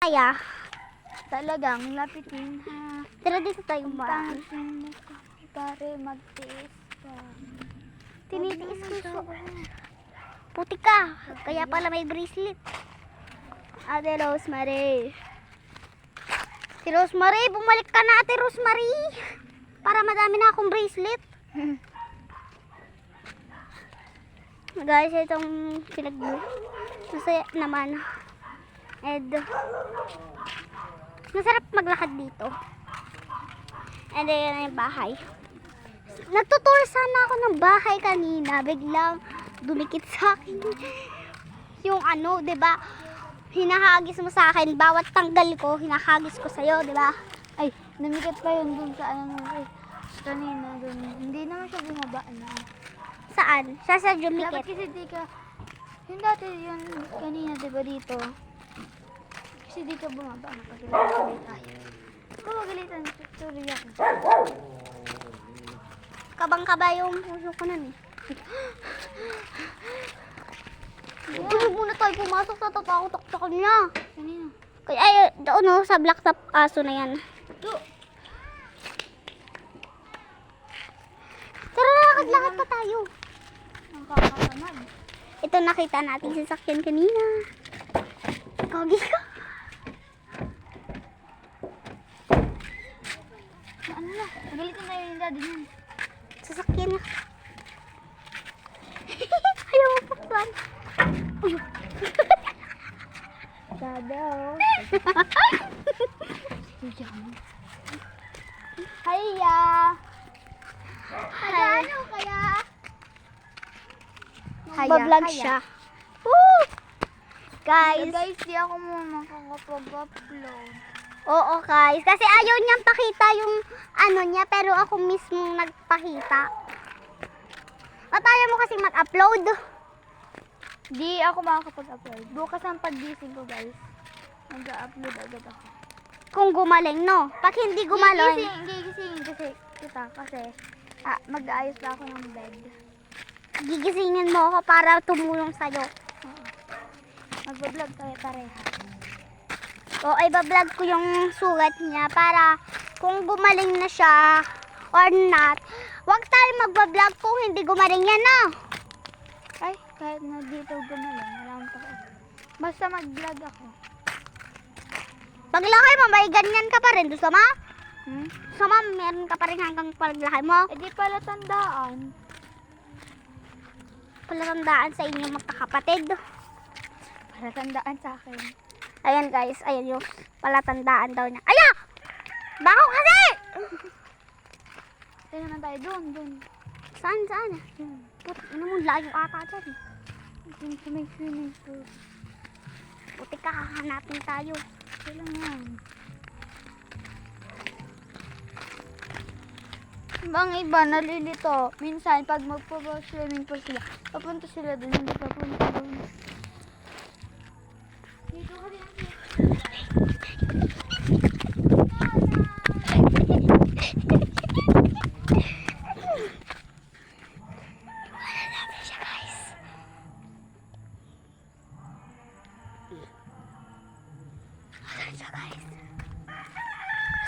kaya? Talagang lapitin ha. Tara dito tayo ba? Pare magtiis ka. Tinitiis ko so. Puti ka. Kaya pala may bracelet. Ate Rosemary. Si Rosemary, bumalik ka na Ate Rosemary. Para madami na akong bracelet. Guys, itong pinag-blue. Masaya naman. And masarap maglakad dito. And then yung bahay. Nagtutour sana ako ng bahay kanina. Biglang dumikit sa akin. Yung ano, 'di ba? Hinahagis mo sa akin. Bawat tanggal ko, hinahagis ko sa'yo, 'di ba? Ay, namikit pa yun dun sa ano eh. Kanina dun. Hindi naman siya bumaba na. Saan? Siya sa Dapat dumikit. kasi di ka, yung dati yun kanina diba dito. Kasi di ka bumaba. Nakagalitan sabay tayo. Ikaw magalitan. Sorry ako. Kabang-kaba yung puso ko nun eh. Huwag muna tayo pumasok sa tatakot sa kanya. Kanina. Kaya ay, doon no, sa black top aso na yan. Ito. Tara, lakad-lakad pa tayo. Ang kakatamad. Ito nakita natin sa sasakyan kanina. Kagi ka. Ano na? Nagalitan na yung daddy niyan. Sasakyan na. Ayaw mo paksan. Uy. Dada oh. Hiya. Ano kaya? Magbablog siya. Woo! Guys. Guys, di ako muna makakapag-upload. Oo guys. Kasi ayaw niyang pakita yung ano niya. Pero ako mismo nagpakita. At ayaw mo kasi mag-upload. Di ako makakapag-upload. Bukas ang pag-gising ko guys. Mag-upload agad ako. Kung gumaling, no? Pag hindi gumaling. Gigisingin kasi kita kasi mag-aayos na ako ng bed. Gigisingin mo ako para tumulong sa'yo. Mag-vlog tayo pareha. O, iba-vlog ko yung sugat niya para kung gumaling na siya or not, wag tayo magba-vlog kung hindi gumaling yan, no? Ay, kahit na dito gumaling, wala akong pake. Basta mag-vlog ako. Paglaki mo, may ganyan ka pa rin. Doon sama? Hmm? Sama, meron ka pa rin hanggang paglaki mo. Eh di pala tandaan. Palatandaan sa inyo magkakapatid. Para tandaan sa akin. Ayan guys, ayan yung palatandaan daw niya. Aya! Bako kasi! Kaya naman tayo doon. Saan? Puti, ano mo, layo ata dyan. Doon sa may swimming pool. Puti ka, hahanapin tayo. Kailan yan? Bang iba, nalilito. Minsan, pag magpo-swimming pool sila, papunta sila doon, hindi papunta doon. Dito ka rin.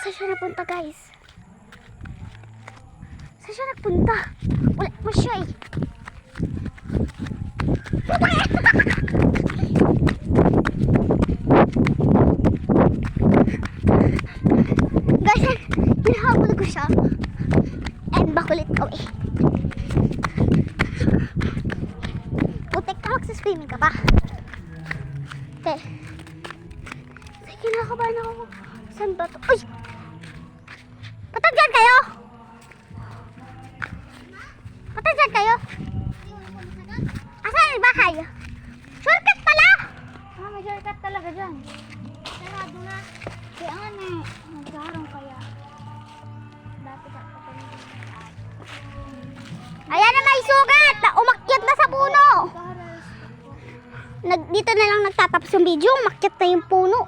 Saan siya napunta guys? Saan siya nagpunta? Wala mo siya eh. Guys, hinahabol ko siya. And bakulit ko eh. Putik ka, magsaswimming ka pa. Okay. Say, kinakabahan ako. Saan ba ito? Uy! Patagyan kayo! Patagyan kayo! Asan yung bahay? Shortcut pala! May shortcut talaga dyan. Sarado na. Kaya nga na, nagkaroon kaya. Dati ka pa Ayan na, may sugat! Umakyat na sa puno! Dito na lang nagtatapos yung video. Umakyat na yung puno.